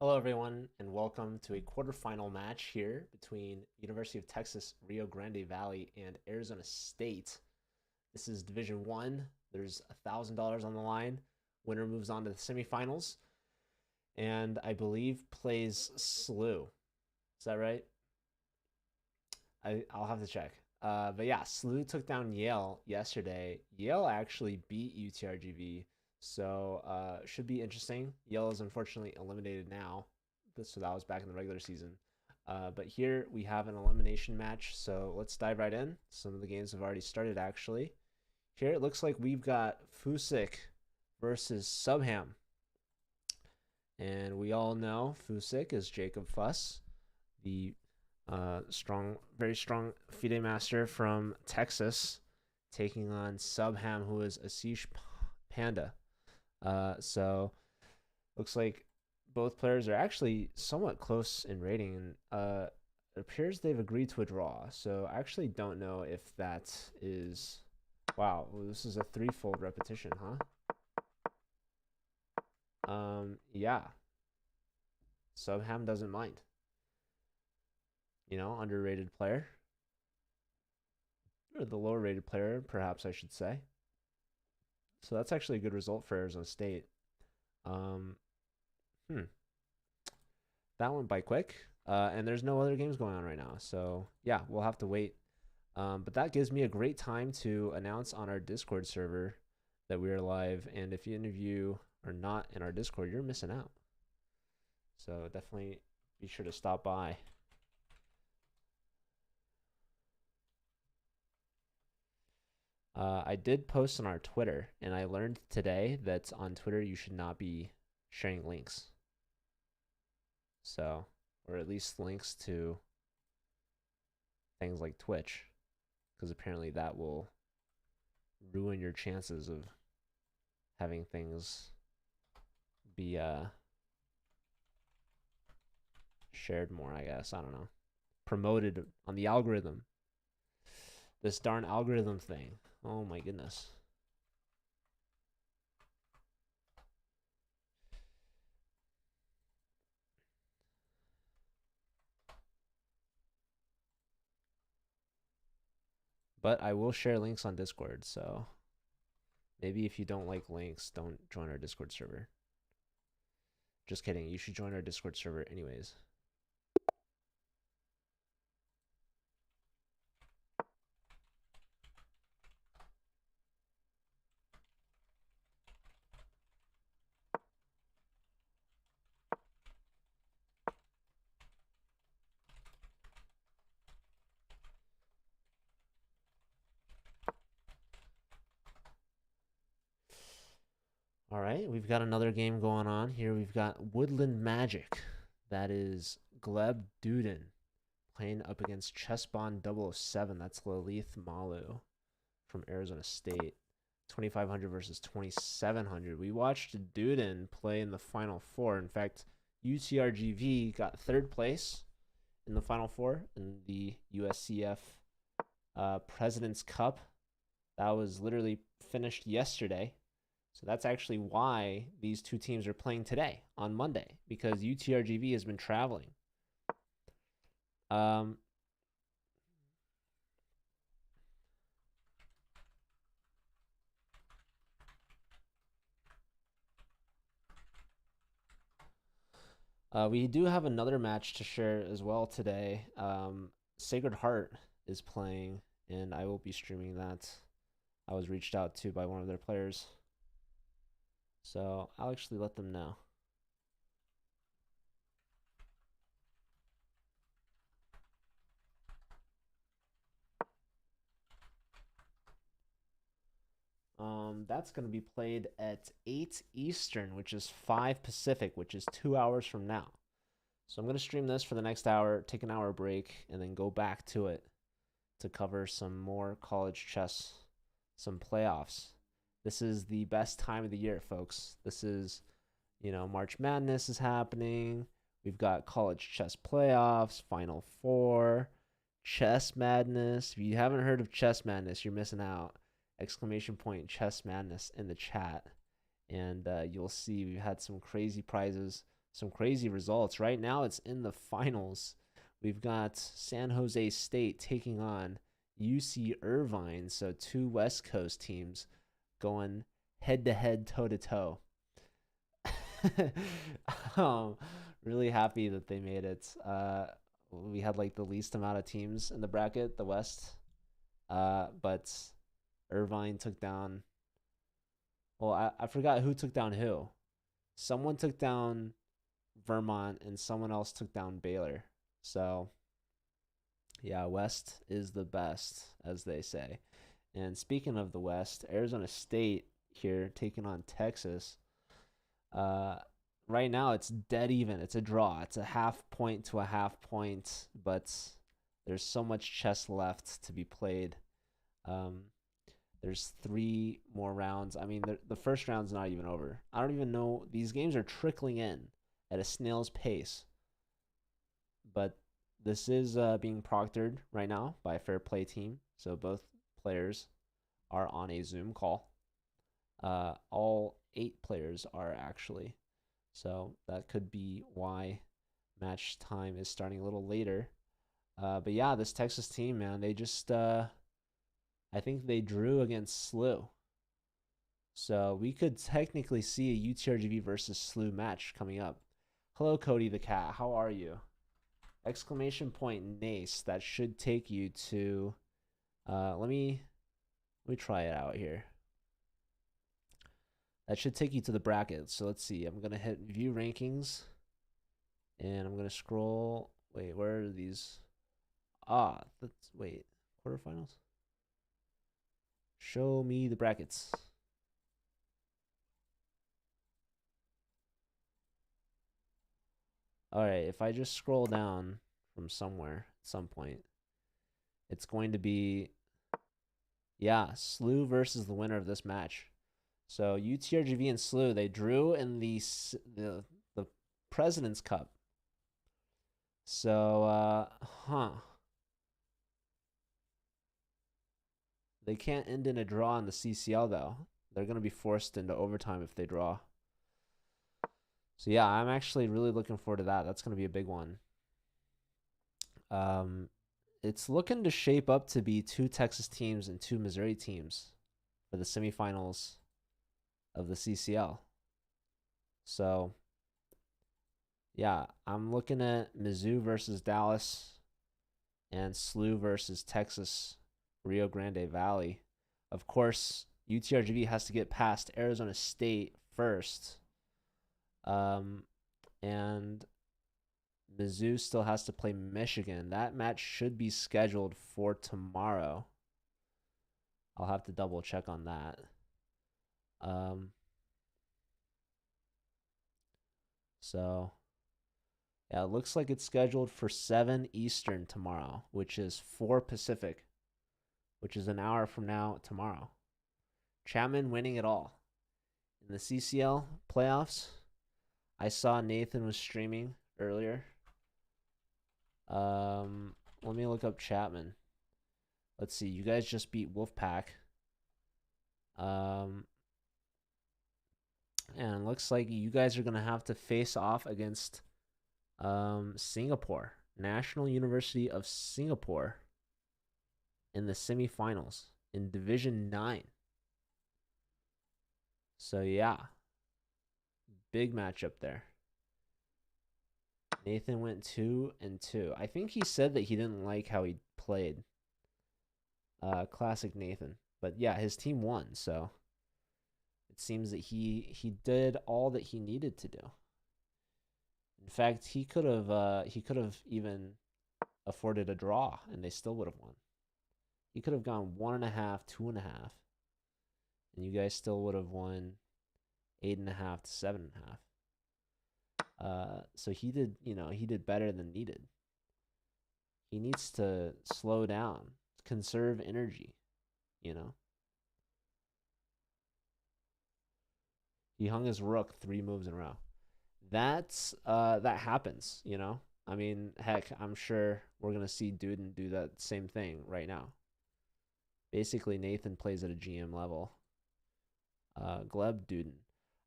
Hello, everyone, and welcome to a quarterfinal match here between University of Texas Rio Grande Valley and Arizona State. This is Division One. There's $1,000 on the line. Winner moves on to the semifinals, and I believe plays SLU. Is that right? I'll have to check. But yeah, SLU took down Yale yesterday. Yale actually beat UTRGV, so should be interesting. Yale is unfortunately eliminated now, so that was back in the regular season. But here we have an elimination match, so let's dive right in. Some of the games have already started actually. Here it looks like we've got Fusik versus Subham. And we all know Fusik is Jacob Fuss, the very strong FIDE master from Texas, taking on Subham, who is Asish Panda. So looks like both players are actually somewhat close in rating, and it appears they've agreed to a draw. So I actually don't know if that is. Wow, well, this is a threefold repetition, huh? Yeah. Subham doesn't mind. Underrated player. Or the lower rated player, perhaps I should say. So that's actually a good result for Arizona State. Um, hmm. That went by quick. And there's no other games going on right now. So yeah, we'll have to wait. But that gives me a great time to announce on our Discord server that we are live. And if any of you are not in our Discord, you're missing out. So definitely be sure to stop by. I did post on our Twitter, and I learned today that on Twitter you should not be sharing links. So, or at least links to things like Twitch, because apparently that will ruin your chances of having things be shared more, I guess. I don't know. Promoted on the algorithm. This darn algorithm thing. Oh my goodness. But I will share links on Discord, so maybe if you don't like links, don't join our Discord server. Just kidding. You should join our Discord server anyways. All right, we've got another game going on here. We've got Woodland Magic. That is Gleb Duden playing up against Chessbond 007. That's Lalith Malu from Arizona State. 2,500 versus 2,700. We watched Duden play in the Final Four. In fact, UTRGV got third place in the Final Four in the USCF President's Cup. That was literally finished yesterday. So that's actually why these two teams are playing today on Monday, because UTRGV has been traveling. We do have another match to share as well today. Sacred Heart is playing, and I will be streaming that. I was reached out to by one of their players, so I'll actually let them know. That's going to be played at 8 Eastern, which is 5 Pacific, which is 2 hours from now. So I'm going to stream this for the next hour, take an hour break, and then go back to it to cover some more college chess, some playoffs. This is the best time of the year, folks. This is, March Madness is happening. We've got college chess playoffs, Final Four, Chess Madness. If you haven't heard of Chess Madness, you're missing out. Exclamation point Chess Madness in the chat. And you'll see we've had some crazy prizes, some crazy results. Right now, it's in the finals. We've got San Jose State taking on UC Irvine. So two West Coast teams going head to head, toe to toe. um, really happy that they made it. We had like the least amount of teams in the bracket, the West. But Irvine took down. Well, I forgot who took down who. Someone took down Vermont and someone else took down Baylor. So, yeah, West is the best, as they say. And speaking of the West, Arizona State here taking on Texas. Uh, right now it's dead even. It's a draw. It's a half point to a half point, but there's so much chess left to be played. Um, there's 3 more rounds. I mean, the first round's not even over. I don't even know. These games are trickling in at a snail's pace. But this is being proctored right now by a fair play team. So both players are on a Zoom call. All 8 players are actually. So that could be why match time is starting a little later. But yeah, this Texas team, man, they just I think they drew against SLU. So we could technically see a UTRGV versus SLU match coming up. Hello, Cody the Cat. How are you? Exclamation point Nace. That should take you to let me try it out here. That should take you to the bracket. So let's see. I'm gonna hit view rankings and I'm gonna scroll. Wait, where are these? Wait, quarterfinals. Show me the brackets. All right, if I just scroll down from somewhere at some point, it's going to be, yeah, SLU versus the winner of this match. So UTRGV and SLU, they drew in the President's Cup. So, they can't end in a draw in the CCL, though. They're going to be forced into overtime if they draw. So, yeah, I'm actually really looking forward to that. That's going to be a big one. It's looking to shape up to be 2 Texas teams and 2 Missouri teams for the semifinals of the CCL. So, yeah, I'm looking at Mizzou versus Dallas and SLU versus Texas, Rio Grande Valley. Of course, UTRGV has to get past Arizona State first. And Mizzou still has to play Michigan. That match should be scheduled for tomorrow. I'll have to double check on that. So, yeah, it looks like it's scheduled for 7 Eastern tomorrow, which is 4 Pacific, which is an hour from now tomorrow. Chapman winning it all. In the CCL playoffs, I saw Nathan was streaming earlier. Let me look up Chapman. Let's see. You guys just beat Wolfpack. And it looks like you guys are going to have to face off against Singapore. National University of Singapore in the semifinals in Division 9. So, yeah. Big matchup there. Nathan went 2-2. I think he said that he didn't like how he played. Classic Nathan. But yeah, his team won, so it seems that he did all that he needed to do. In fact, he could have even afforded a draw and they still would have won. He could have gone 1.5, 2.5, and you guys still would have won 8.5 to 7.5. So he did better than needed. He needs to slow down, conserve energy, He hung his rook 3 moves in a row. That happens, I mean, heck, I'm sure we're gonna see Duden do that same thing right now. Basically, Nathan plays at a GM level. Gleb Duden.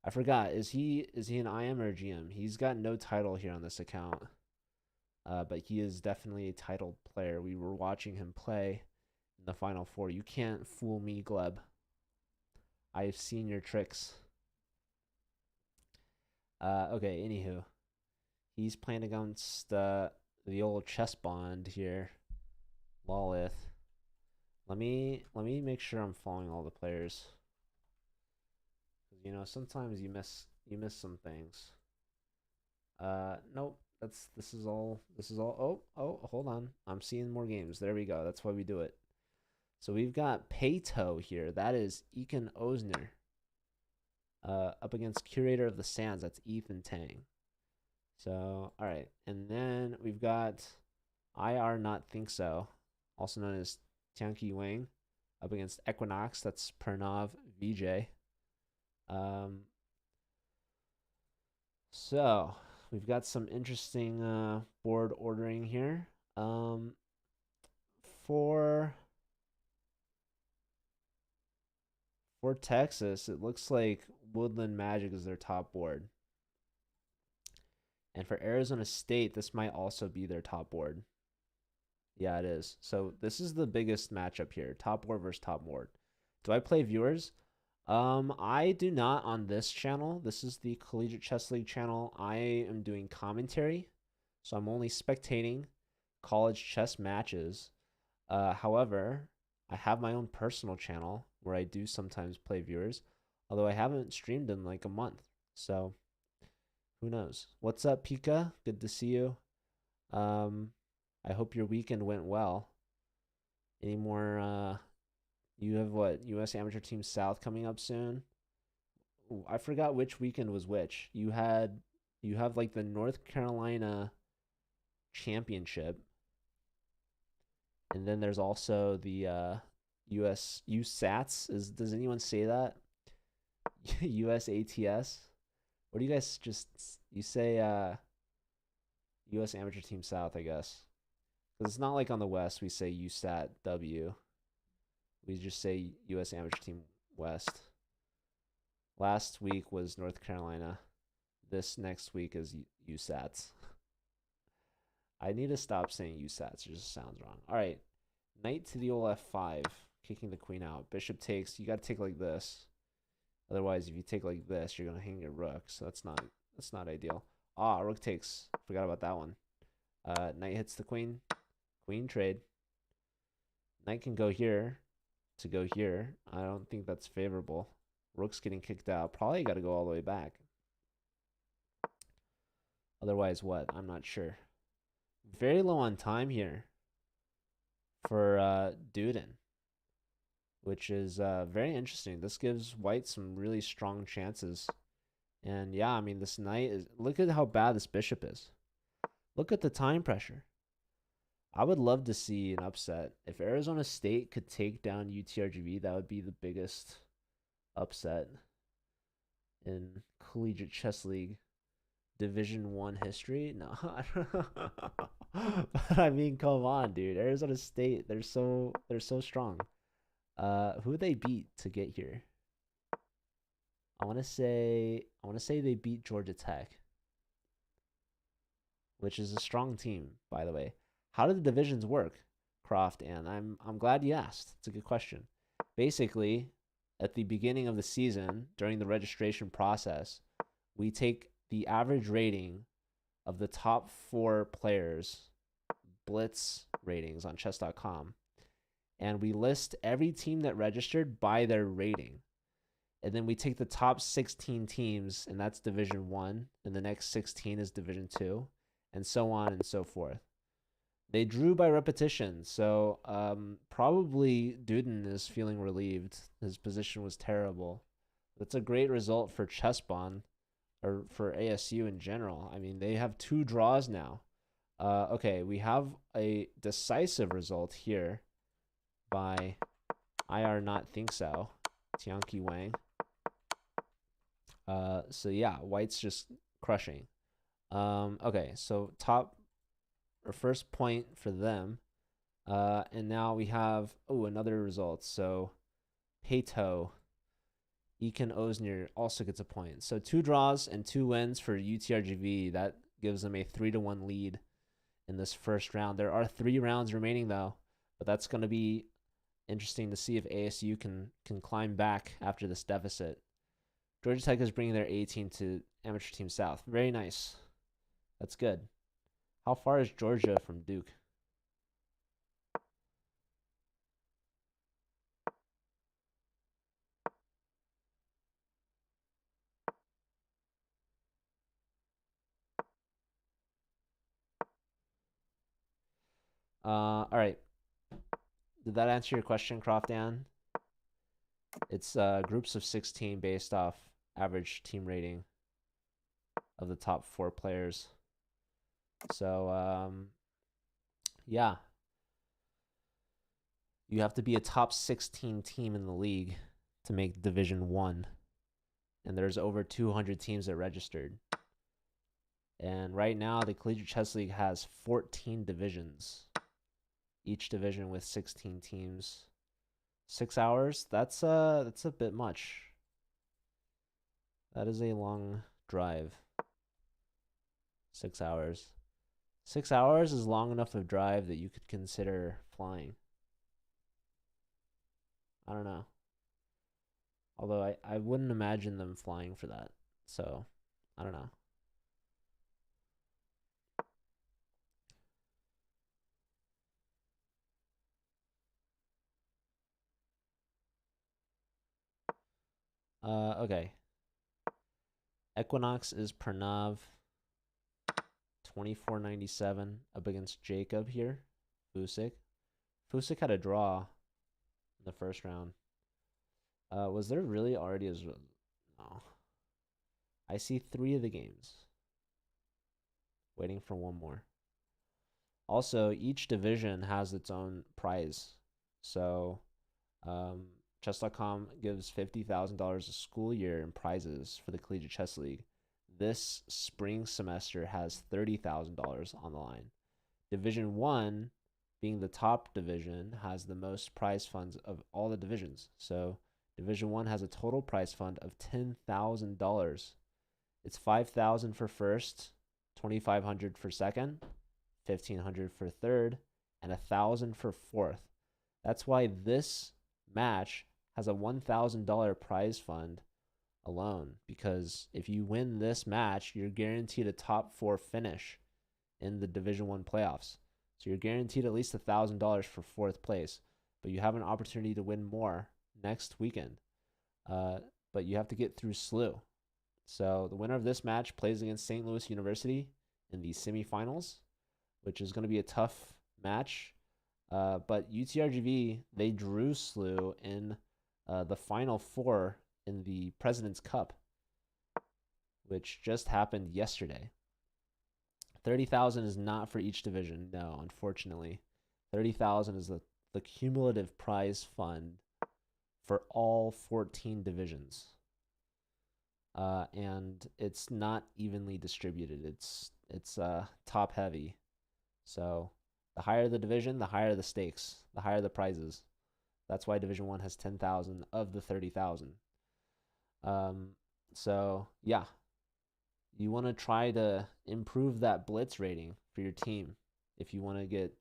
I forgot. Is he an IM or a GM? He's got no title here on this account. But he is definitely a titled player. We were watching him play in the Final Four. You can't fool me, Gleb. I've seen your tricks. Okay, anywho. He's playing against the old chess bond here, Lolith. Let me make sure I'm following all the players. Cause sometimes you miss some things. Nope. This is all. Oh, hold on. I'm seeing more games. There we go. That's why we do it. So we've got Peyto here. That is Ekin Osner. Up against Curator of the Sands. That's Ethan Tang. So, all right. And then we've got IR Not Think So, also known as Tianqi Wang, up against Equinox. That's Pranav VJ. So we've got some interesting board ordering here. For Texas, it looks like Woodland Magic is their top board. And for Arizona State, this might also be their top board. Yeah, it is. So this is the biggest matchup here. Top board versus top board. Do I play viewers? I do not on this channel. This is the Collegiate Chess League channel. I am doing commentary, so I'm only spectating college chess matches. However, I have my own personal channel where I do sometimes play viewers, although I haven't streamed in like a month. So who knows? What's up, Pika? Good to see you. I hope your weekend went well. Any more you have what? US Amateur Team South coming up soon? Ooh, I forgot which weekend was which. You have like the North Carolina Championship. And then there's also the US USATs. Does anyone say that? USATS? What do you guys you say US Amateur Team South, I guess. Cuz it's not like on the West we say USAT W. We just say US Amateur Team West. Last week was North Carolina. This next week is USATs. I need to stop saying USATs. It just sounds wrong. All right. Knight to the old F5. Kicking the queen out. Bishop takes. You got to take like this. Otherwise, if you take like this, you're going to hang your rook. So that's not ideal. Ah, rook takes. Forgot about that one. Knight hits the queen. Queen trade. Knight can go here to go here. I don't think that's favorable. Rook's getting kicked out. Probably got to go all the way back. Otherwise, what? I'm not sure. Very low on time here for Duden, which is very interesting. This gives White some really strong chances. And yeah, I mean, this knight is... Look at how bad this bishop is. Look at the time pressure. I would love to see an upset. If Arizona State could take down UTRGV, that would be the biggest upset in Collegiate Chess League Division 1 history. No, I don't know. But I mean, come on, dude. Arizona State, they're so strong. Who they beat to get here? I want to say they beat Georgia Tech, which is a strong team, by the way. How do the divisions work, Croft? And I'm glad you asked. It's a good question. Basically, at the beginning of the season, during the registration process, we take the average rating of the top 4 players, Blitz ratings on chess.com, and we list every team that registered by their rating. And then we take the top 16 teams, and that's Division 1, and the next 16 is Division 2, and so on and so forth. They drew by repetition, so probably Duden is feeling relieved. His position was terrible. That's a great result for Chessbond, or for ASU in general. I mean, they have 2 draws now. Okay, we have a decisive result here by IR Not Think So, Tianqi Wang. So yeah, White's just crushing. Okay, so first point for them. And now we have another result. So Peyto Ekin Osner also gets a point. So 2 draws and 2 wins for UTRGV. That gives them a 3-1 lead in this first round. There are 3 rounds remaining though, but that's going to be interesting to see if ASU can climb back after this deficit. Georgia Tech is bringing their A team to Amateur Team South. Very nice. That's good. How far is Georgia from Duke? All right. Did that answer your question, Croftan? It's groups of 16 based off average team rating of the top 4 players. So, yeah. You have to be a top 16 team in the league to make Division 1. And there's over 200 teams that registered. And right now, the Collegiate Chess League has 14 divisions. Each division with 16 teams. 6 hours? That's a bit much. That is a long drive. 6 hours. 6 hours is long enough of drive that you could consider flying. I don't know. Although I wouldn't imagine them flying for that. So, I don't know. Okay. Equinox is Pranav. 24.97 up against Jacob here. Fusik. Fusik had a draw in the first round. Was there really already as no? I see 3 of the games. Waiting for one more. Also, each division has its own prize. So, chess.com gives $50,000 a school year in prizes for the Collegiate Chess League. This spring semester has $30,000 on the line. Division 1, being the top division, has the most prize funds of all the divisions. So Division 1 has a total prize fund of $10,000. It's $5,000 for first, $2,500 for second, $1,500 for third, and $1,000 for fourth. That's why this match has a $1,000 prize fund alone, because if you win this match, you're guaranteed a top 4 finish in the Division 1 playoffs. So you're guaranteed at least $1,000 for 4th place, but you have an opportunity to win more next weekend. But you have to get through SLU. So the winner of this match plays against St. Louis University in the semifinals, which is going to be a tough match. But UTRGV, they drew SLU in the Final 4 in the President's Cup, which just happened yesterday. 30,000 is not for each division. No, unfortunately. 30,000 is the cumulative prize fund for all 14 divisions. And it's not evenly distributed. It's top heavy. So the higher the division, the higher the stakes, the higher the prizes. That's why Division 1 has 10,000 of the 30,000. So yeah, you want to try to improve that blitz rating for your team if you want to get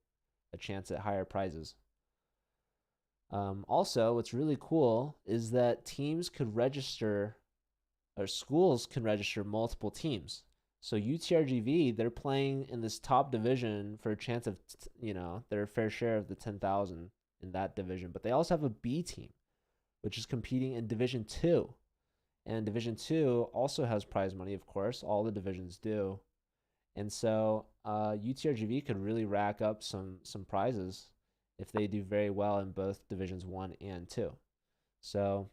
a chance at higher prizes. Also, what's really cool is that teams could register, or schools can register multiple teams. So UTRGV, they're playing in this top division for a chance of, their fair share of the 10,000 in that division. But they also have a B team, which is competing in Division 2. And Division 2 also has prize money, of course. All the divisions do. And so UTRGV could really rack up some prizes if they do very well in both Divisions 1 and 2. So,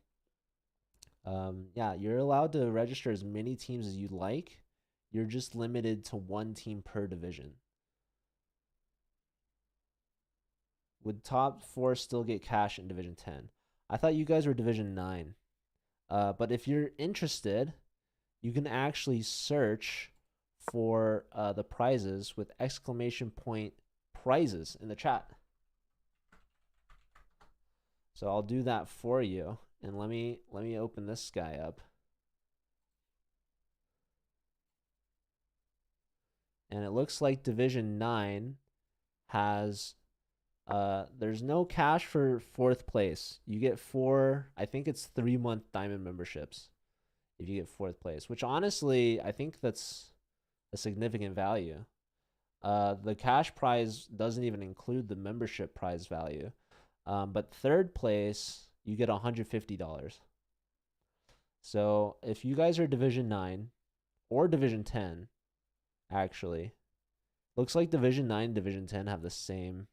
yeah, you're allowed to register as many teams as you'd like. You're just limited to 1 team per division. Would top 4 still get cash in Division 10? I thought you guys were Division 9. But if you're interested, you can actually search for the prizes with exclamation point prizes in the chat. So I'll do that for you. And let me open this guy up. And it looks like Division 9 has there's no cash for 4th place. You get 4, I think it's 3-month diamond memberships if you get 4th place, which honestly, I think that's a significant value. The cash prize doesn't even include the membership prize value. But 3rd place, you get $150. So if you guys are Division 9 or Division 10, actually, looks like Division 9 and Division 10 have the same.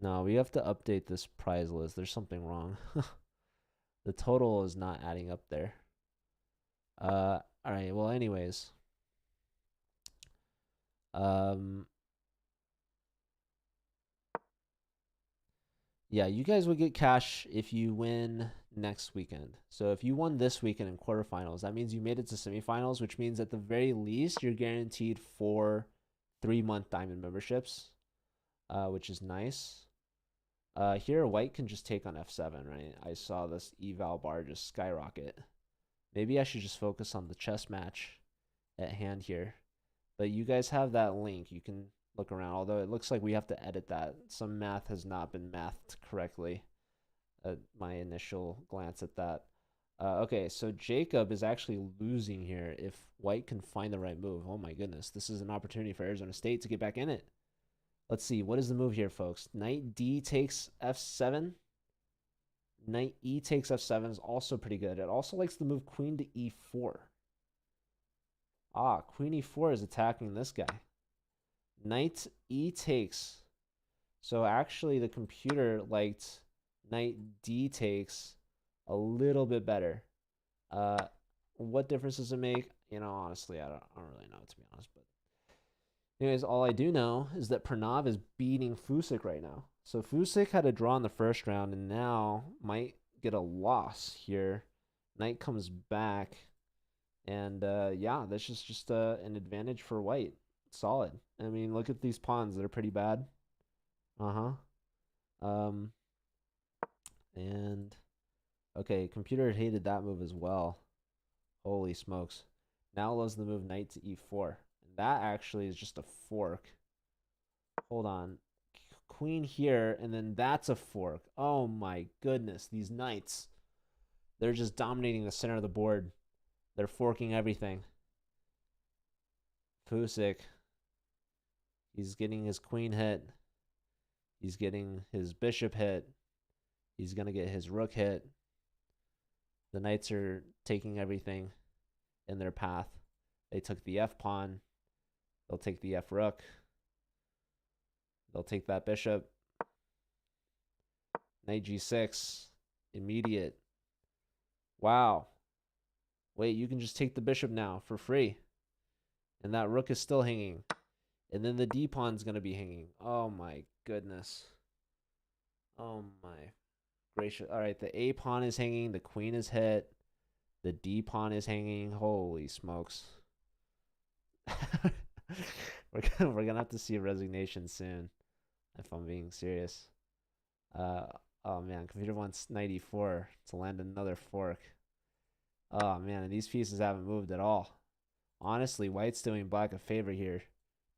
No, we have to update this prize list. There's something wrong. The total is not adding up there. All right. Well, anyways. Yeah, you guys would get cash if you win next weekend. So if you won this weekend in quarterfinals, that means you made it to semifinals, which means at the very least you're guaranteed 4 3-month diamond memberships, which is nice. Here, white can just take on F7, right? I saw this eval bar just skyrocket. Maybe I should just focus on the chess match at hand here. But you guys have that link. You can look around, although it looks like we have to edit that. Some math has not been mathed correctly at my initial glance at that. Okay, so Jacob is actually losing here if white can find the right move. Oh my goodness, this is an opportunity for Arizona State to get back in it. Let's see, what is the move here, folks? Knight D takes F7. Knight E takes F7 is also pretty good. It also likes the move Queen to E4. Ah, Queen E4 is attacking this guy. Knight E takes. So actually the computer liked Knight D takes a little bit better. What difference does it make? You know, honestly, I don't really know, to be honest. But anyways, all I do know is that Pranav is beating Fusik right now. So Fusik had a draw in the first round and now might get a loss here. Knight comes back. And yeah, this is just an advantage for white. Solid. I mean, look at these pawns. They're pretty bad. And okay, computer hated that move as well. Holy smokes. Now loves the move knight to e4. And that actually is just a fork. Hold on. Queen here, and then that's a fork. Oh my goodness, these knights. They're just dominating the center of the board. They're forking everything. Fusik. He's getting his queen hit. He's getting his bishop hit. He's going to get his rook hit. The knights are taking everything in their path. They took the f pawn. They'll take the f rook. They'll take that bishop. Knight g6. Immediate. Wow. Wait, you can just take the bishop now for free. And that rook is still hanging. And then the d pawn's going to be hanging. Oh my goodness. Oh my gracious. All right, the a pawn is hanging. The queen is hit. The d pawn is hanging. Holy smokes. we're gonna have to see a resignation soon, if I'm being serious. Oh man, computer wants knight e4 to land another fork. Oh man, and these pieces haven't moved at all. Honestly, white's doing black a favor here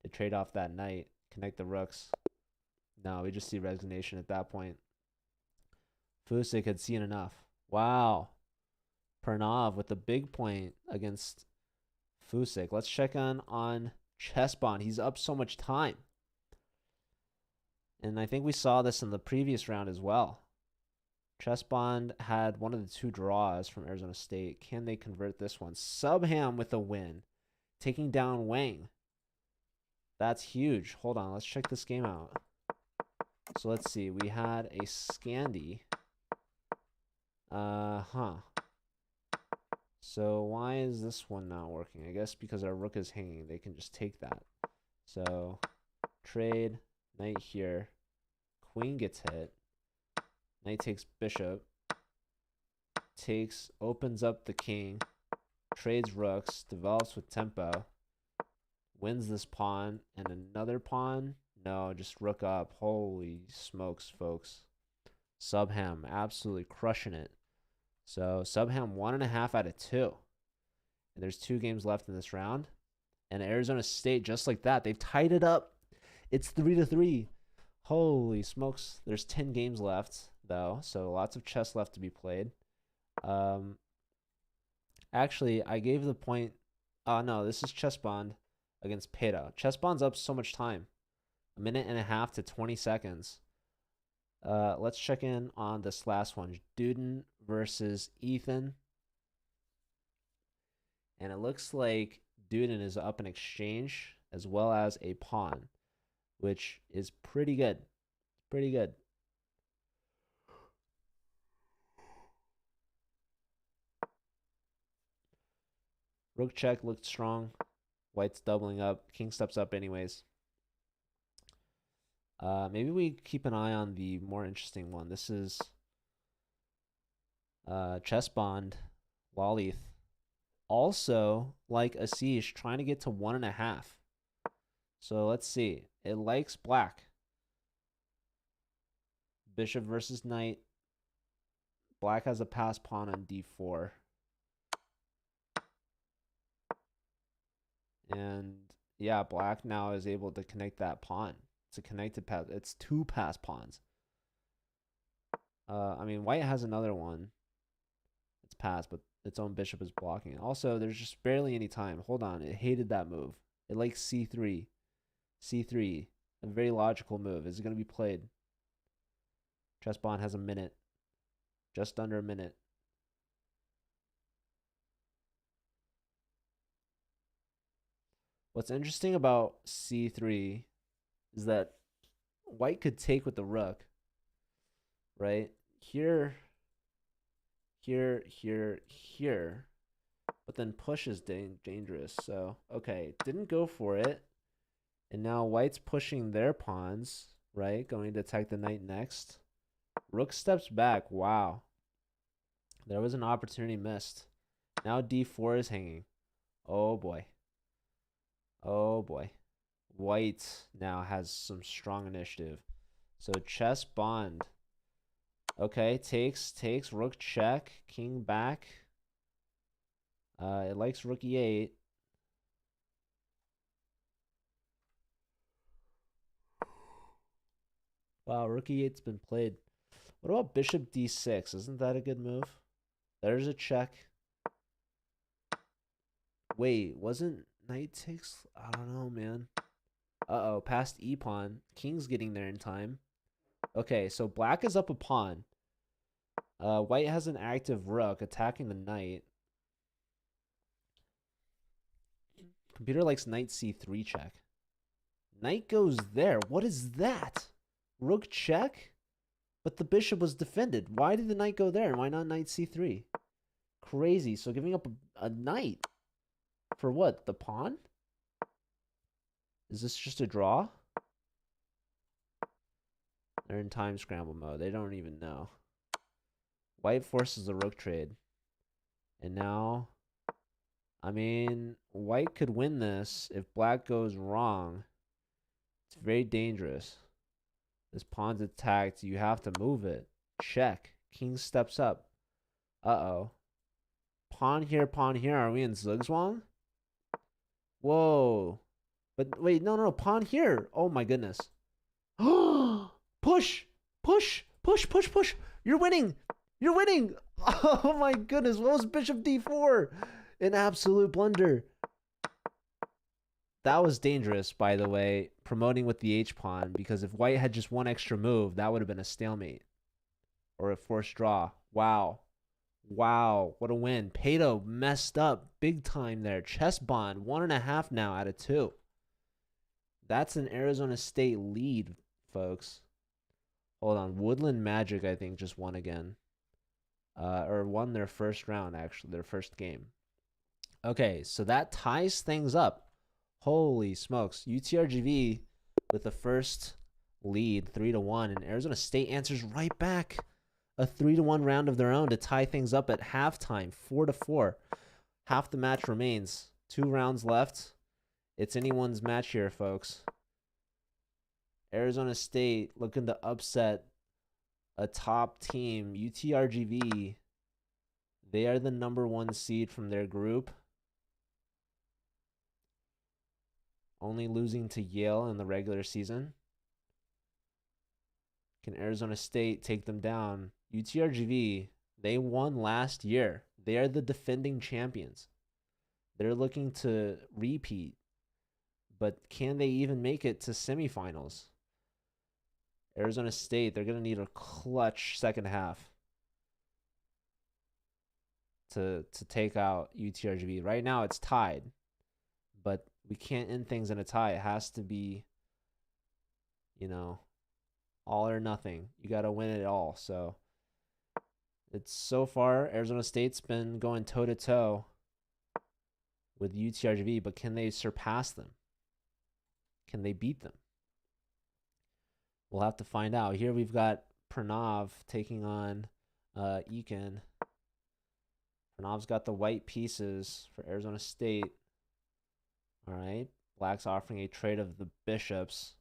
to trade off that knight, connect the rooks. No, we just see resignation at that point. Fusik had seen enough. Wow. Pranav with the big point against Fusik. Let's check on Chessbond. He's up so much time. And I think we saw this in the previous round as well. Chessbond had one of the 2 draws from Arizona State. Can they convert this one? Subham with a win. Taking down Wang. That's huge. Hold on. Let's check this game out. So let's see. We had a Scandi. So why is this one not working? I guess because our rook is hanging. They can just take that. So trade. Knight here. Queen gets hit. Knight takes bishop. Takes, opens up the king. Trades rooks. Develops with tempo. Wins this pawn. And another pawn? No, just rook up. Holy smokes, folks. Subham absolutely crushing it. So Subham 1.5 out of 2. And there's 2 games left in this round. And Arizona State, just like that, they've tied it up. It's 3-3. Holy smokes. There's 10 games left, though, so lots of chess left to be played. Actually, I gave the point. Oh, no, this is Chess Bond against Peta. Chess Bond's up so much time. 1.5 to 20 seconds. Let's check in on this last one. Duden versus Ethan. And it looks like Duden is up in exchange as well as a pawn, which is pretty good. Pretty good. Rook check looked strong. White's doubling up. King steps up anyways. Maybe we keep an eye on the more interesting one. This is Chess Bond, Lalith. Also, like Ashish, trying to get to 1.5. So let's see. It likes black. Bishop versus knight. Black has a pass pawn on d4. And yeah, black now is able to connect that pawn. It's a connected pass. It's 2 pass pawns. I mean, white has another one. It's passed, but its own bishop is blocking it. Also, there's just barely any time. Hold on. It hated that move. It likes c3. c3. A very logical move. Is it going to be played? Chess Bond has a minute. Just under a minute. What's interesting about c3 is that white could take with the rook, right? Here, but then push is dangerous. So, okay, didn't go for it. And now white's pushing their pawns, right? Going to attack the knight next. Rook steps back. Wow. There was an opportunity missed. Now d4 is hanging. Oh, boy. Oh, boy. White now has some strong initiative. So Chess Bond. Okay, takes, rook check, king back. It likes rook e8. Wow, rook e8's been played. What about bishop d6? Isn't that a good move? There's a check. Wait, wasn't knight takes? I don't know, man. Uh-oh, past e-pawn. King's getting there in time. Okay, so black is up a pawn. White has an active rook attacking the knight. Computer likes knight c3 check. Knight goes there. What is that? Rook check? But the bishop was defended. Why did the knight go there? And why not knight c3? Crazy. So giving up a knight. For what? The pawn? Is this just a draw? They're in time scramble mode. They don't even know. White forces the rook trade. And now, I mean, white could win this if black goes wrong. It's very dangerous. This pawn's attacked. You have to move it. Check. King steps up. Uh-oh. Pawn here, pawn here. Are we in Zugzwang? Whoa. But wait, no. Pawn here. Oh my goodness. Push. You're winning. Oh my goodness. What was bishop d4? An absolute blunder. That was dangerous, by the way, promoting with the h-pawn, because if white had just one extra move, that would have been a stalemate. Or a forced draw. Wow, what a win. Pato messed up big time there. Chess Bond, 1.5 now out of 2. That's an Arizona State lead, folks. Hold on. Woodland Magic, I think, just won again. Or won their first round, actually, their first game. Okay, so that ties things up. Holy smokes. UTRGV with the first lead, 3-1, and Arizona State answers right back. A 3-1 round of their own to tie things up at halftime, 4-4. Half the match remains. 2 rounds left. It's anyone's match here, folks. Arizona State looking to upset a top team, UTRGV. They are the #1 seed from their group, only losing to Yale in the regular season. Can Arizona State take them down? UTRGV, they won last year. They are the defending champions. They're looking to repeat, but can they even make it to semifinals? Arizona State, they're going to need a clutch second half to take out UTRGV. Right now it's tied, but we can't end things in a tie. It has to be, all or nothing. You got to win it all. So it's so far, Arizona State's been going toe-to-toe with UTRGV, but can they surpass them? Can they beat them? We'll have to find out. Here we've got Pranav taking on Eakin. Pranav's got the white pieces for Arizona State. All right. Black's offering a trade of the bishops.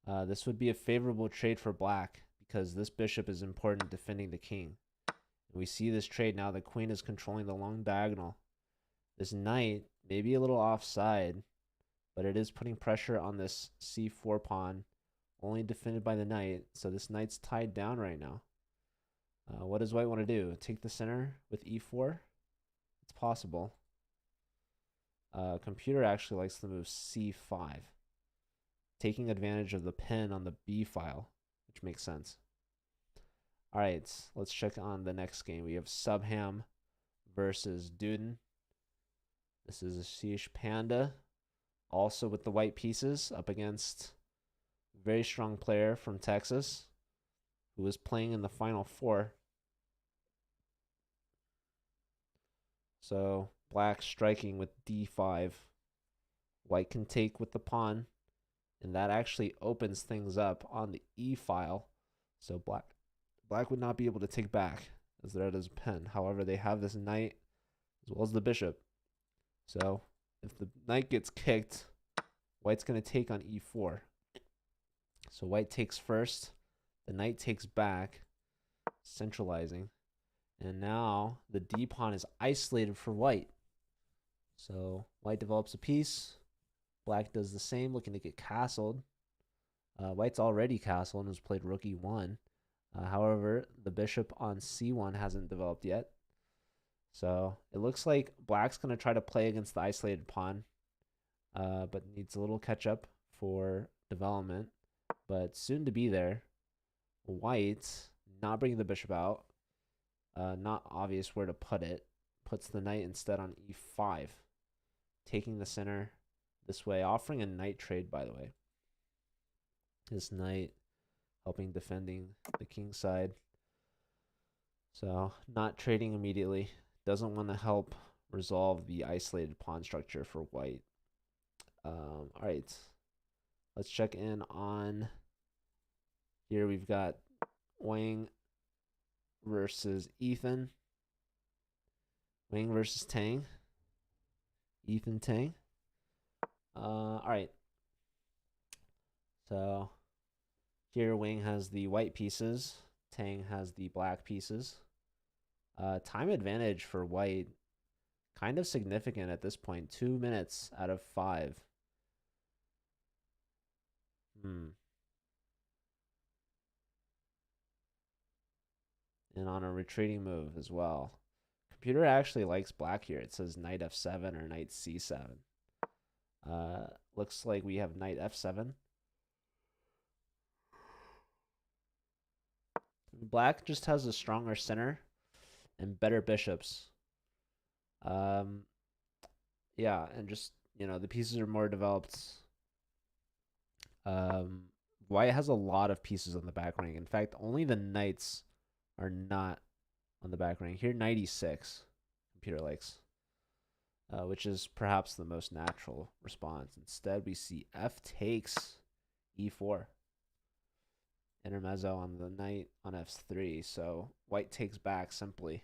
This would be a favorable trade for Black because this bishop is important defending the king. And we see this trade now. The queen is controlling the long diagonal. This knight may be a little offside, but it is putting pressure on this c4 pawn, only defended by the knight. So this knight's tied down right now. What does white want to do? Take the center with e4? It's possible. Computer actually likes the move c5, taking advantage of the pin on the b file, which makes sense. All right, let's check on the next game. We have Subham versus Duden. This is Ashish Panda, also with the white pieces, up against a very strong player from Texas who is playing in the Final Four. So Black striking with d5. White can take with the pawn, and that actually opens things up on the e file. So Black would not be able to take back as they're at his pen. However, they have this knight as well as the bishop. So if the knight gets kicked, White's going to take on e4. So White takes first. The knight takes back, centralizing. And now the d pawn is isolated for White. So White develops a piece. Black does the same, looking to get castled. White's already castled and has played rook e1. However, the bishop on c1 hasn't developed yet. So it looks like Black's going to try to play against the isolated pawn, but needs a little catch up for development. But soon to be there. White not bringing the bishop out. Not obvious where to put it. Puts the knight instead on e5, taking the center this way, offering a knight trade, by the way. This knight helping defending the king side. So not trading immediately. Doesn't want to help resolve the isolated pawn structure for White. All right. Let's check in on here. We've got Wang versus Ethan. Wang versus Tang. Ethan Tang. All right. So here Wang has the white pieces. Tang has the black pieces. Time advantage for White, kind of significant at this point. 2 minutes out of 5. And on a retreating move as well. Computer actually likes Black here. It says knight f7 or knight c7. Looks like we have knight f7. Black just has a stronger center and better bishops. Yeah, and just, the pieces are more developed. White has a lot of pieces on the back rank. In fact, only the knights are not on the back rank. Here, knight e6, computer likes, which is perhaps the most natural response. Instead, we see f takes e4. Intermezzo on the knight on f3, so White takes back simply.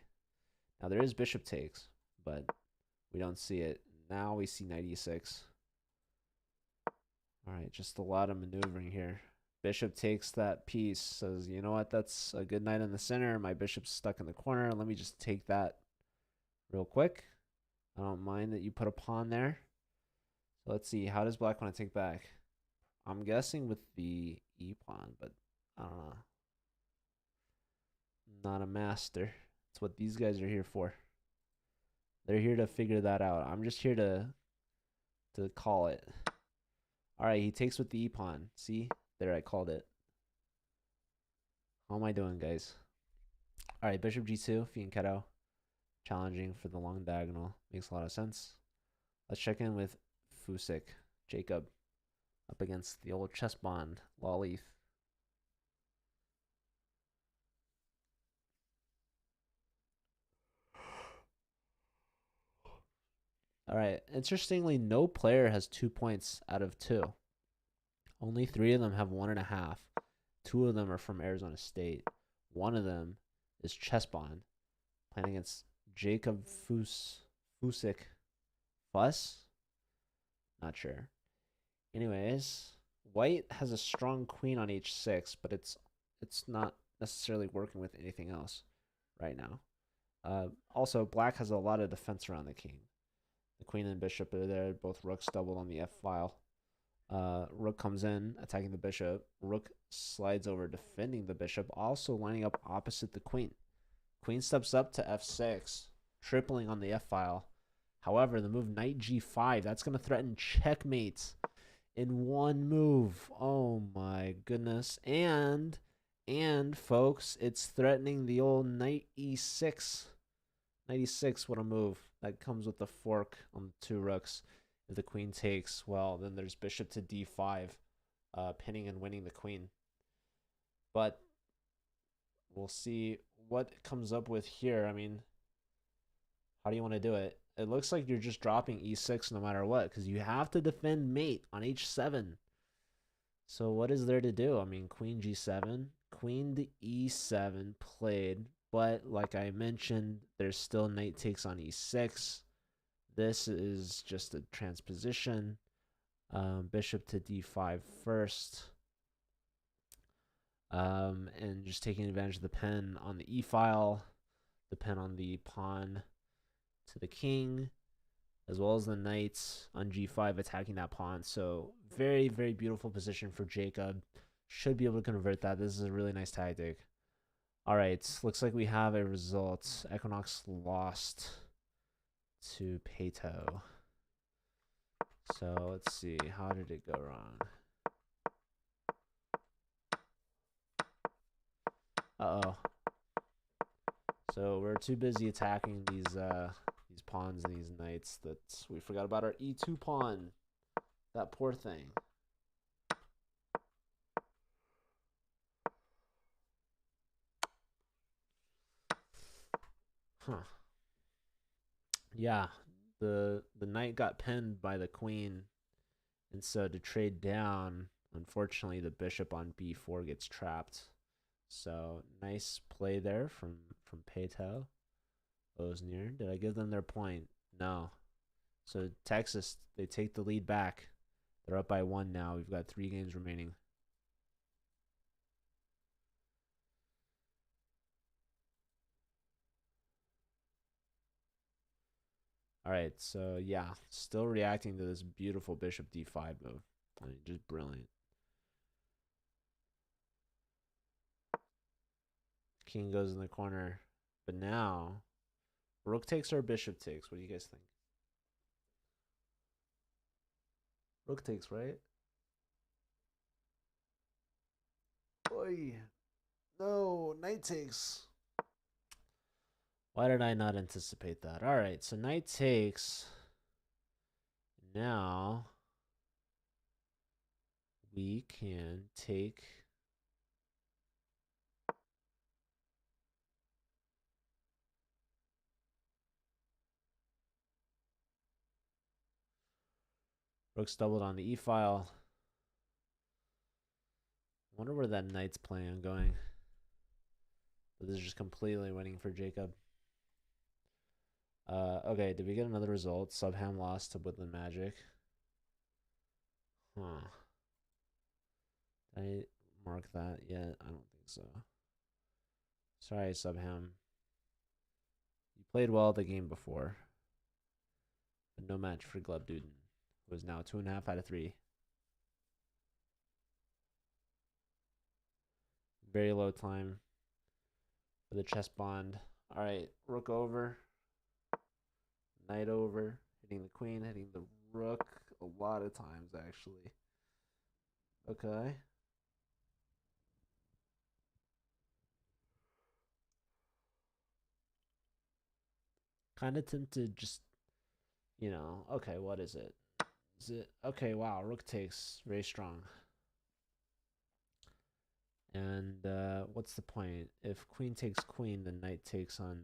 Now there is bishop takes, but we don't see it. Now we see knight e6. All right, just a lot of maneuvering here. Bishop takes that piece, says, you know what, that's a good knight in the center. My bishop's stuck in the corner. Let me just take that real quick. I don't mind that you put a pawn there. So let's see, how does black want to take back? I'm guessing with the e pawn, but I don't know. Not a master. That's what these guys are here for. They're here to figure that out. I'm just here to call it. All right, he takes with the e pawn. See, there, I called it. How am I doing, guys? All right, bishop g2, fianchetto. Challenging for the long diagonal. Makes a lot of sense. Let's check in with Fusik, Jacob, up against the old chess bond, Lolith. All right, interestingly, no player has 2 points out of 2. Only 3 of them have 1.5. 2 of them are from Arizona State. 1 of them is chess bond, playing against Jacob Fusik. Fuss? Not sure. Anyways, white has a strong queen on h6, but it's not necessarily working with anything else right now. Also, black has a lot of defense around the king. The queen and bishop are there. Both rooks doubled on the f file. Rook comes in, attacking the bishop. Rook slides over, defending the bishop, also lining up opposite the queen. Queen steps up to f6, tripling on the f file. However, the move knight g5, that's going to threaten checkmate in one move. Oh my goodness. And folks, it's threatening the old knight e6. Knight e6, what a move. That comes with the fork on the 2 rooks. If the queen takes, well, then there's bishop to d5, pinning and winning the queen. But we'll see what it comes up with here. I mean, how do you want to do it? It looks like you're just dropping e6 no matter what, because you have to defend mate on h7. So what is there to do? I mean, queen g7, queen to e7 played, but like I mentioned, there's still knight takes on e6. This is just a transposition. Bishop to d5 first. And just taking advantage of the pen on the e file, the pen on the pawn to the king, as well as the knights on g5 attacking that pawn. So very, very beautiful position for Jacob. Should be able to convert that. This is a really nice tactic. All right, looks like we have a result. Equinox lost to Pato. So let's see, how did it go wrong? Uh-oh. So we're too busy attacking these pawns and these knights that we forgot about our e2 pawn. That poor thing. Huh. Yeah, the knight got pinned by the queen, and so to trade down, unfortunately the bishop on b4 gets trapped. So nice play there from Pato. Osnier. Did I give them their point? No. So Texas, they take the lead back. They're up by 1 now. We've got 3 games remaining. All right, so yeah, still reacting to this beautiful bishop d5 move. I mean, just brilliant. King goes in the corner, but now rook takes or bishop takes. What do you guys think? Rook takes, right? Oy. No, knight takes. Why did I not anticipate that? All right, so knight takes. Now we can take rook's doubled on the e file. Wonder where that knight's plan going. But this is just completely winning for Jacob. Okay, did we get another result? Subham lost to Woodland Magic. Huh. mark that yet. I don't think so. Sorry, Subham. You played well the game before, but no match for Glub Duden, who is now 2.5 out of 3. Very low time for the chess bond. All right, rook over, knight over, hitting the queen, hitting the rook a lot of times, actually. Okay. Kind of tempted just, okay, what is it? Is it, okay, wow, rook takes, very strong. And what's the point? If queen takes queen, then knight takes on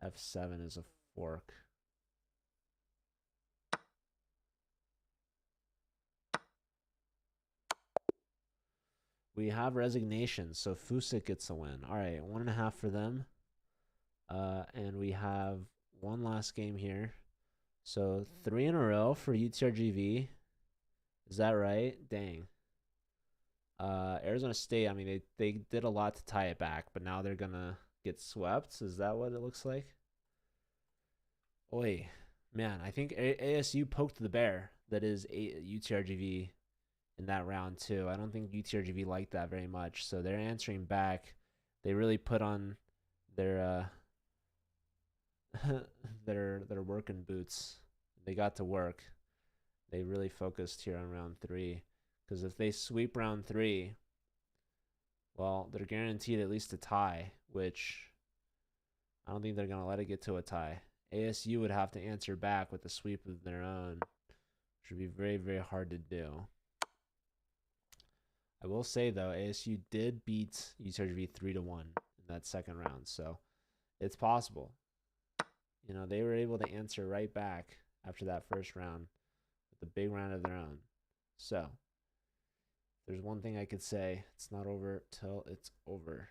f7 is a fork. We have resignation, so Fusik gets a win. All right, 1.5 for them. And we have one last game here. So 3 in a row for UTRGV. Is that right? Dang. Arizona State, I mean, they did a lot to tie it back, but now they're going to get swept. Is that what it looks like? Oi, man, I think ASU poked the bear that is UTRGV in that round too. I don't think UTRGV liked that very much, so they're answering back. They really put on their their working boots. They got to work. They really focused here on round 3, because if they sweep round 3, well, they're guaranteed at least a tie, which I don't think they're gonna let it get to a tie. ASU would have to answer back with a sweep of their own, which would be very, very hard to do. I will say though, ASU did beat UTRGV 3-1 in that second round, so it's possible. They were able to answer right back after that first round with a big round of their own. So, there's one thing I could say: it's not over till it's over.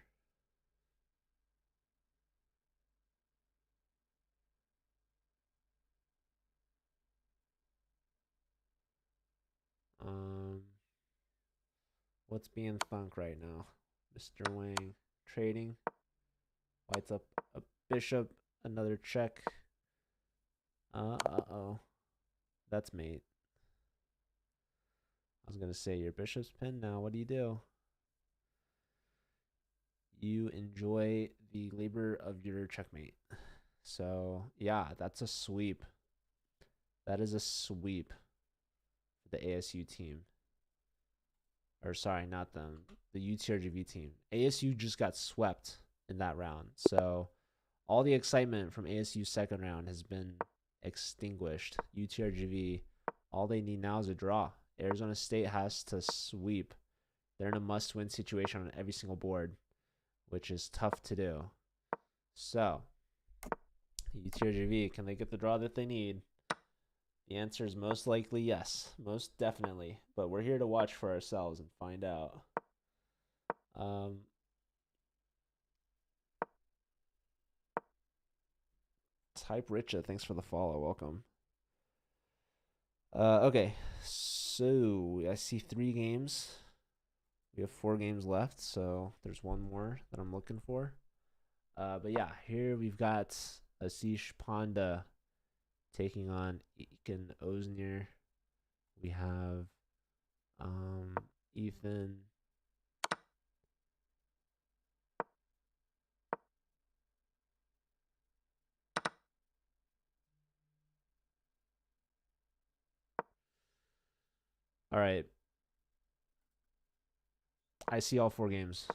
What's being thunk right now? Mr. Wang trading. White's up a bishop, another check. Uh-oh. That's mate. I was going to say, your bishop's pinned now. What do you do? You enjoy the labor of your checkmate. So, yeah, that's a sweep. That is a sweep for the ASU team. Or, sorry, not them. The UTRGV team. ASU just got swept in that round. So, all the excitement from ASU's second round has been extinguished. UTRGV, all they need now is a draw. Arizona State has to sweep. They're in a must-win situation on every single board, which is tough to do. So, UTRGV, can they get the draw that they need? The answer is most likely yes, most definitely. But we're here to watch for ourselves and find out. Type Richa, thanks for the follow. Welcome. Okay, so I see 3 games. We have 4 games left, so there's one more that I'm looking for. But yeah, here we've got Asish Panda taking on Ekin Osnir. We have Ethan. All right. I see all 4 games.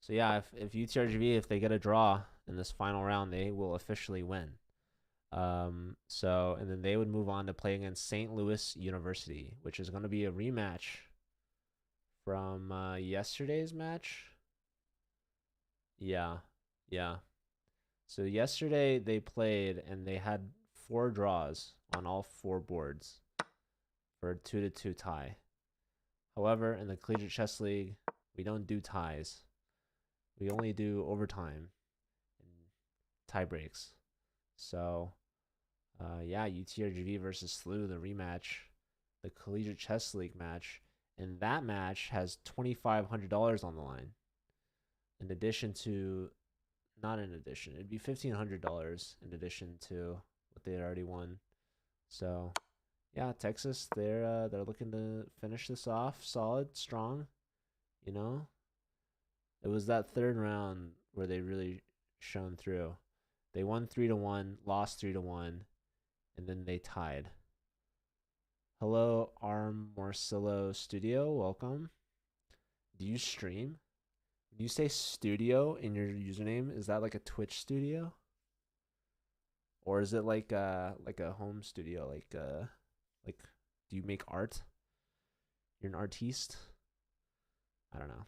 So yeah, if UTRGV, if they get a draw in this final round, they will officially win. And then they would move on to play against St. Louis University, which is going to be a rematch from yesterday's match. Yeah. So yesterday they played and they had 4 draws on all 4 boards. for a 2-2 tie. However, in the Collegiate Chess League, we don't do ties. We only do overtime and tie breaks. So, yeah, UTRGV versus SLU, the rematch, the Collegiate Chess League match. And that match has $2,500 on the line. In addition to, not in addition, it'd be $1,500 in addition to what they had already won. So, yeah, Texas, they're looking to finish this off solid, strong. You know, it was that third round where they really shone through. They won 3-1, lost 3-1, and then they tied. Hello, Arm Morcillo Studio. Welcome. Do you stream? When you say studio in your username, is that like a Twitch studio? Or is it like a home studio? Like do you make art? You're an artiste? I don't know.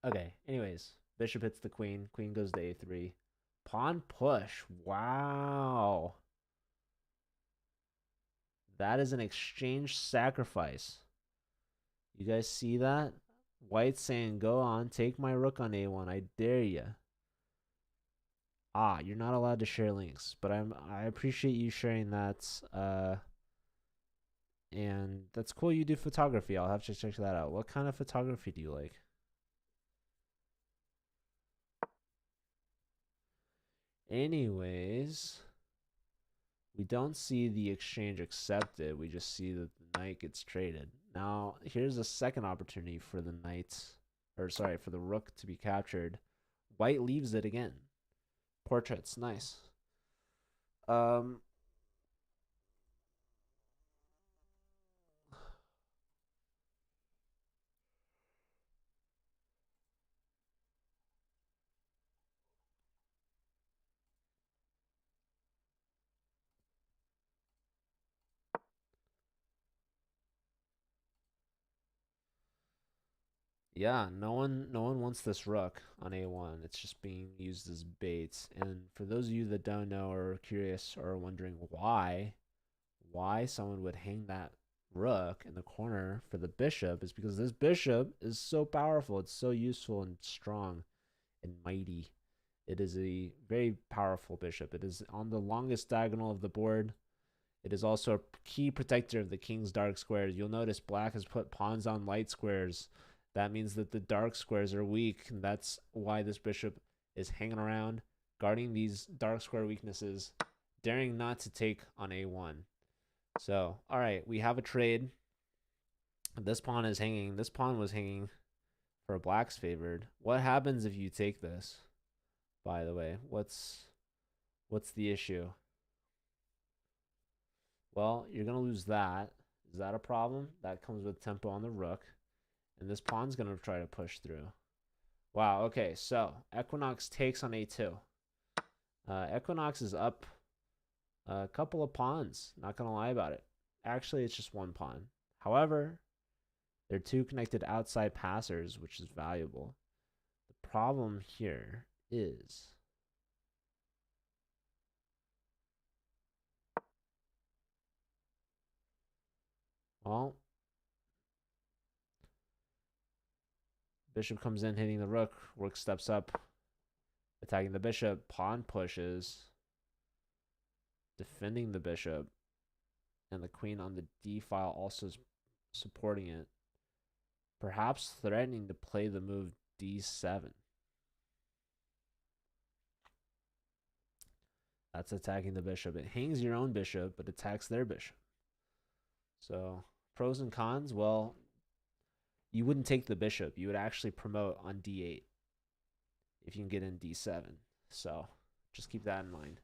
Okay, anyways. Bishop hits the queen. Queen goes to a3. Pawn push. Wow. That is an exchange sacrifice. You guys see that? White saying, go on, take my rook on a1. I dare you. Ah, you're not allowed to share links, but I appreciate you sharing that. And that's cool you do photography. I'll have to check that out. What kind of photography do you like? Anyways, we don't see the exchange accepted. We just see that the knight gets traded. Now, here's a second opportunity for the knight, or sorry, for the rook to be captured. White leaves it again. Portraits, nice. Yeah, no one wants this rook on a1. It's just being used as bait. And for those of you that don't know or are curious or are wondering why someone would hang that rook in the corner for the bishop is because this bishop is so powerful. It's so useful and strong and mighty. It is a very powerful bishop. It is on the longest diagonal of the board. It is also a key protector of the king's dark squares. You'll notice black has put pawns on light squares. That means that the dark squares are weak, and that's why this bishop is hanging around, guarding these dark square weaknesses, daring not to take on a1. So, all right, we have a trade. This pawn is hanging. This pawn was hanging for black's favored. What happens if you take this? By the way, what's the issue? Well, you're going to lose that. Is that a problem? That comes with tempo on the rook. And this pawn's going to try to push through. Wow, okay, so Equinox takes on a2. Equinox is up a couple of pawns. Not going to lie about it. Actually, it's just one pawn. However, they're two connected outside passers, which is valuable. The problem here is... well, bishop comes in hitting the rook. Rook steps up, attacking the bishop. Pawn pushes, defending the bishop. And the queen on the d file also is supporting it. Perhaps threatening to play the move d7. That's attacking the bishop. It hangs your own bishop, but attacks their bishop. So, pros and cons. Well, you wouldn't take the bishop. You would actually promote on d8 if you can get in d7. So, just keep that in mind.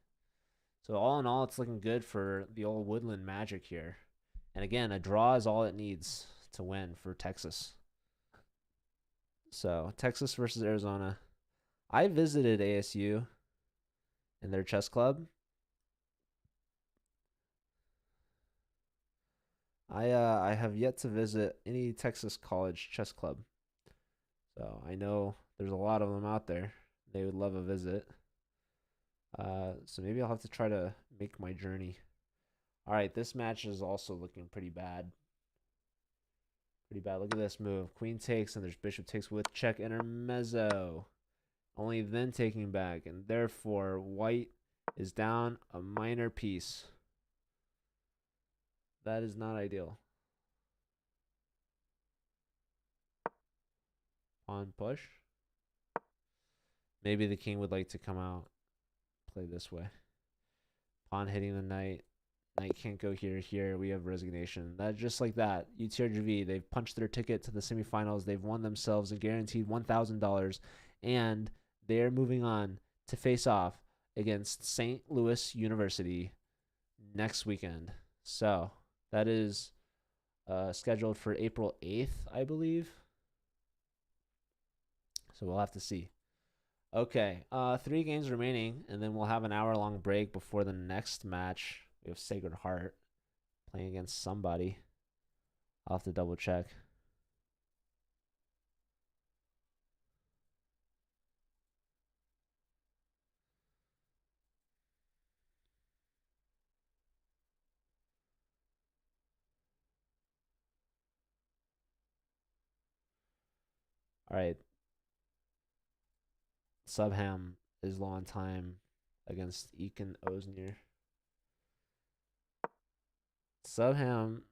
So, all in all, it's looking good for the old Woodland Magic here. And again, a draw is all it needs to win for Texas. So, Texas versus Arizona. I visited ASU in their chess club. I have yet to visit any Texas college chess club. So I know there's a lot of them out there. They would love a visit. So maybe I'll have to try to make my journey. All right, this match is also looking pretty bad. Pretty bad. Look at this move. Queen takes, and there's bishop takes with check intermezzo. Only then taking back, and therefore white is down a minor piece. That is not ideal. Pawn push. Maybe the king would like to come out, play this way. Pawn hitting the knight. Knight can't go here. Here we have resignation. That just like that. UTRGV, they've punched their ticket to the semifinals. They've won themselves a guaranteed $1,000, and they are moving on to face off against St. Louis University next weekend. So that is scheduled for April 8th, I believe. So we'll have to see. Okay, 3 games remaining, and then we'll have an hour-long break before the next match. We have Sacred Heart playing against somebody. I'll have to double check. All right. Subham is low on time against Ekin Osnir. Subham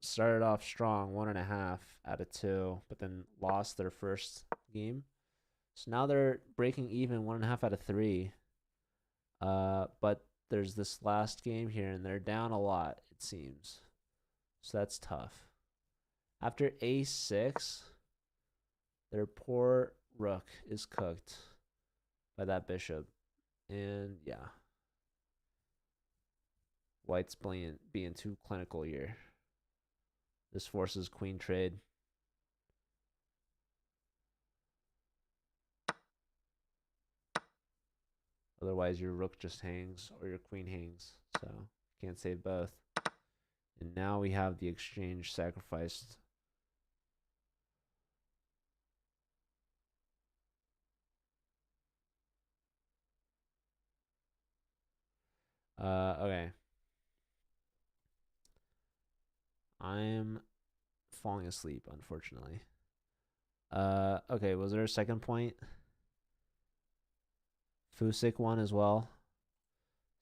started off strong, 1.5 out of 2, but then lost their first game. So now they're breaking even, 1.5 out of 3. But there's this last game here, and they're down a lot, it seems. So that's tough. After a6, their poor rook is cooked by that bishop. And yeah, white's being too clinical here. This forces queen trade. Otherwise, your rook just hangs or your queen hangs. So can't save both. And now we have the exchange sacrificed. Okay. I'm falling asleep, unfortunately. Okay, was there a second point? Fusik won as well.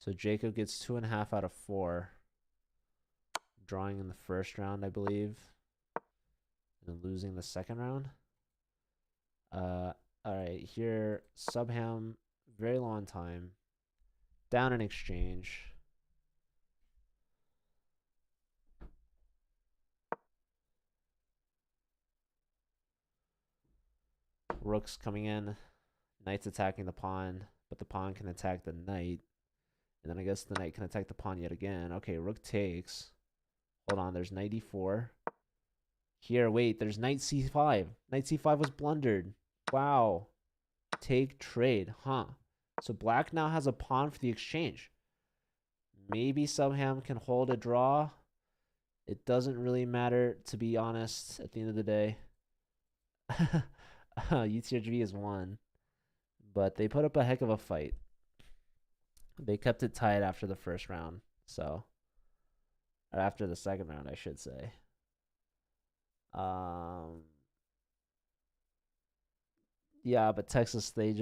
So Jacob gets 2.5 out of 4. Drawing in the first round, I believe. And losing the second round. All right, here, Subham, very long time. Down in exchange. Rook's coming in. Knight's attacking the pawn, but the pawn can attack the knight. And then I guess the knight can attack the pawn yet again. Okay, rook takes. Hold on, there's knight e4. Here, wait, there's knight c5. Knight c5 was blundered. Wow. Take trade, huh? So black now has a pawn for the exchange. Maybe Subham can hold a draw. It doesn't really matter, to be honest, at the end of the day. UTRGV has won. But they put up a heck of a fight. They kept it tight after the first round. So, or after the second round, I should say. Yeah, but Texas, they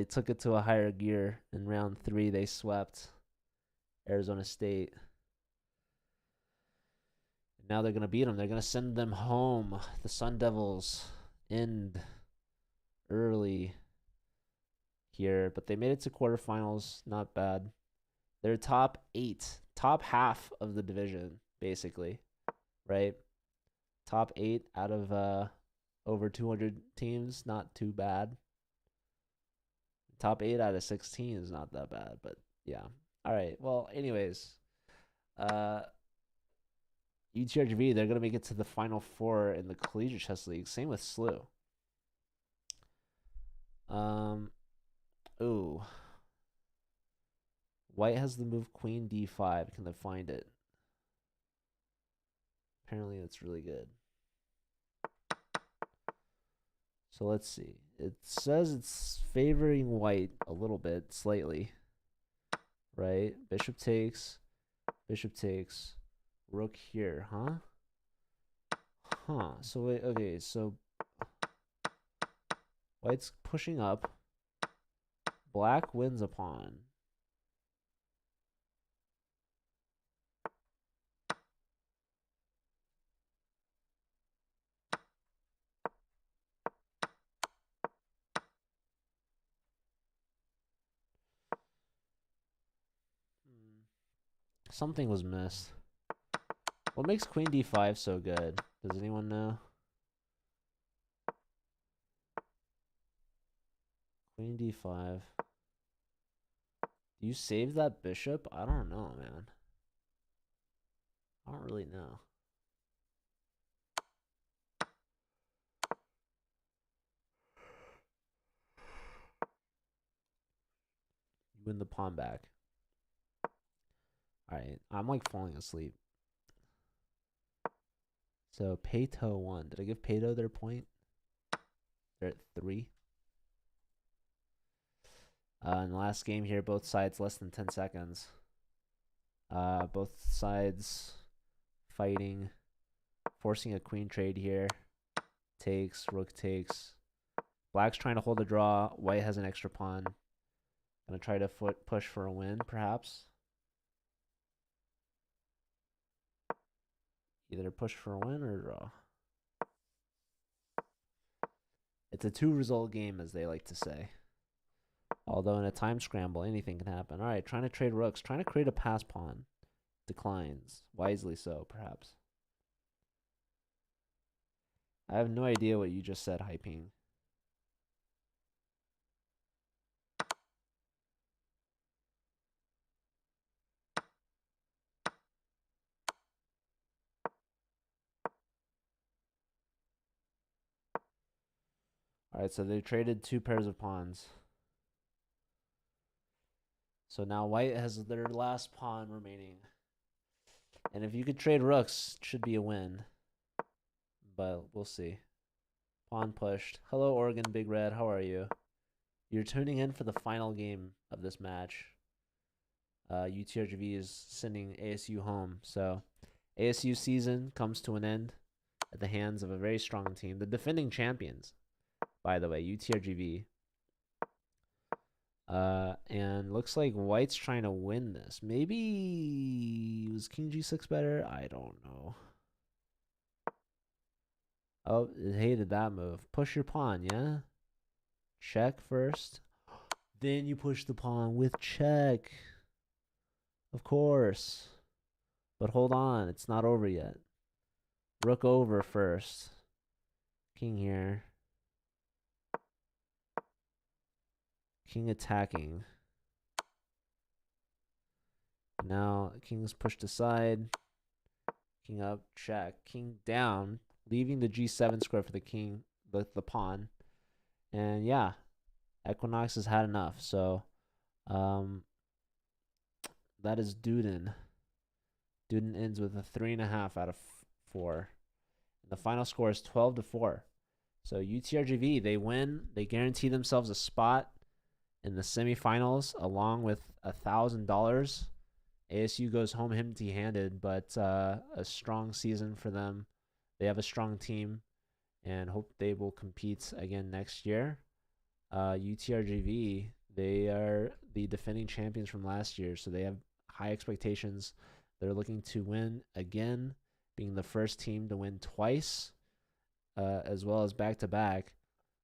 took it to a higher gear. In round 3, they swept Arizona State. Now they're gonna beat them. They're gonna send them home. The Sun Devils end early here, but they made it to quarterfinals. Not bad. They're top 8, top half of the division, basically, right? Top 8 out of over 200 teams, not too bad. Top 8 out of 16 is not that bad, but yeah. All right. Well, anyways, UTRGV, they're gonna make it to the Final Four in the Collegiate Chess League. Same with SLU. Ooh. White has the move Queen D5. Can they find it? Apparently, it's really good. So let's see. It says it's favoring white a little bit, slightly. Right? Bishop takes. Bishop takes. Rook here, huh? Huh. So wait, okay, so white's pushing up. Black wins a pawn. Something was missed. What makes queen d5 so good? Does anyone know? Queen d5. Do you save that bishop? I don't know, man. I don't really know. You win the pawn back. Alright, I'm like falling asleep. So Pato won. Did I give Pato their point? They're at 3. In the last game here, both sides less than 10 seconds. Both sides fighting, forcing a queen trade here. Takes, rook takes. Black's trying to hold a draw. White has an extra pawn. Gonna try to push for a win, perhaps. Either push for a win or draw. It's a 2-result game, as they like to say. Although in a time scramble, anything can happen. All right, trying to trade rooks. Trying to create a pass pawn. Declines. Wisely so, perhaps. I have no idea what you just said, Hyping. All right, so they traded 2 pairs of pawns. So now white has their last pawn remaining. And if you could trade rooks, it should be a win. But we'll see. Pawn pushed. Hello, Oregon Big Red. How are you? You're tuning in for the final game of this match. UTRGV is sending ASU home. So ASU season comes to an end at the hands of a very strong team. The defending champions, by the way, UTRGV. And looks like white's trying to win this. Maybe was king g6 better? I don't know. Oh, it hated that move. Push your pawn, yeah? Check first. Then you push the pawn with check. Of course. But hold on, it's not over yet. Rook over first. King here. King attacking. Now, king's pushed aside. King up, check. King down, leaving the g7 square for the king, the pawn. And yeah, Equinox has had enough. So, that is Duden. Duden ends with a 3.5 out of 4. And the final score is 12-4. So UTRGV, they win. They guarantee themselves a spot in the semifinals along with $1,000. ASU goes home empty-handed, but a strong season for them. They have a strong team and hope they will compete again next year. UTRGV, they are the defending champions from last year, so they have high expectations. They're looking to win again, being the first team to win twice, as well as back-to-back.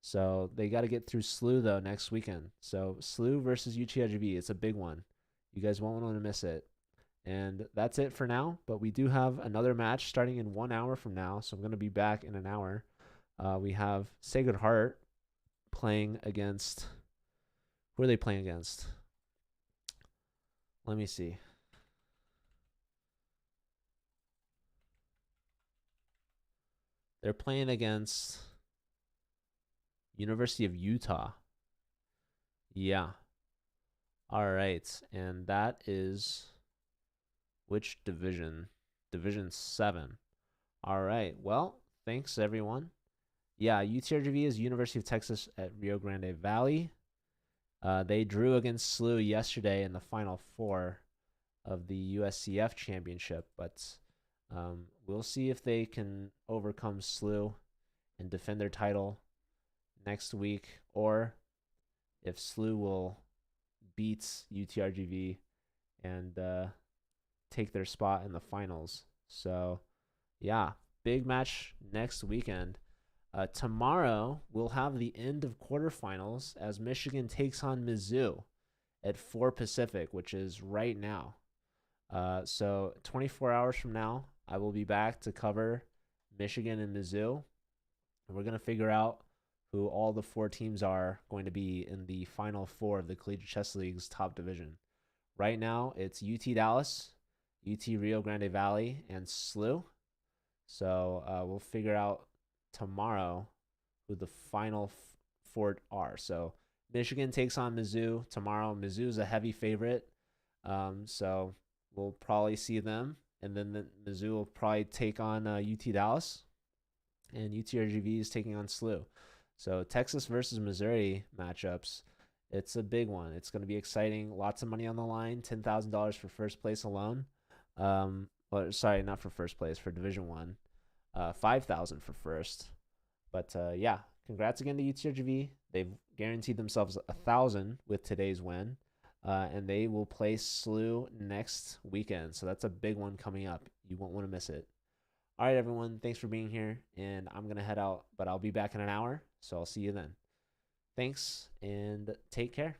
So they got to get through SLU, though, next weekend. So SLU versus UTRGV, it's a big one. You guys won't want to miss it. And that's it for now, but we do have another match starting in 1 hour from now, so I'm going to be back in an hour. We have Sacred Heart playing against... Who are they playing against? Let me see. They're playing against University of Utah. Yeah. All right. And that is which division? Division 7. All right. Well, thanks, everyone. Yeah, UTRGV is University of Texas at Rio Grande Valley. They drew against SLU yesterday in the Final Four. of the USCF championship, but we'll see if they can overcome SLU and defend their title next week, or if SLU will beat UTRGV and take their spot in the finals. So, yeah, big match next weekend. Tomorrow, we'll have the end of quarterfinals as Michigan takes on Mizzou at 4 Pacific, which is right now. So 24 hours from now, I will be back to cover Michigan and Mizzou. And we're going to figure out who all the 4 teams are going to be in the final 4 of the Collegiate Chess League's top division. Right now, it's UT Dallas, UT Rio Grande Valley, and SLU. So we'll figure out tomorrow who the final 4 are. So Michigan takes on Mizzou tomorrow. Mizzou's a heavy favorite. So we'll probably see them. And then Mizzou will probably take on UT Dallas. And UTRGV is taking on SLU. So Texas versus Missouri matchups. It's a big one. It's going to be exciting. Lots of money on the line. $10,000 for first place alone. Sorry, not for first place, for Division One. $5,000 for first. But yeah, congrats again to UTRGV. They've guaranteed themselves $1,000 with today's win, and they will play SLU next weekend. So that's a big one coming up. You won't want to miss it. All right, everyone. Thanks for being here, and I'm gonna head out, but I'll be back in an hour. So I'll see you then. Thanks, and take care.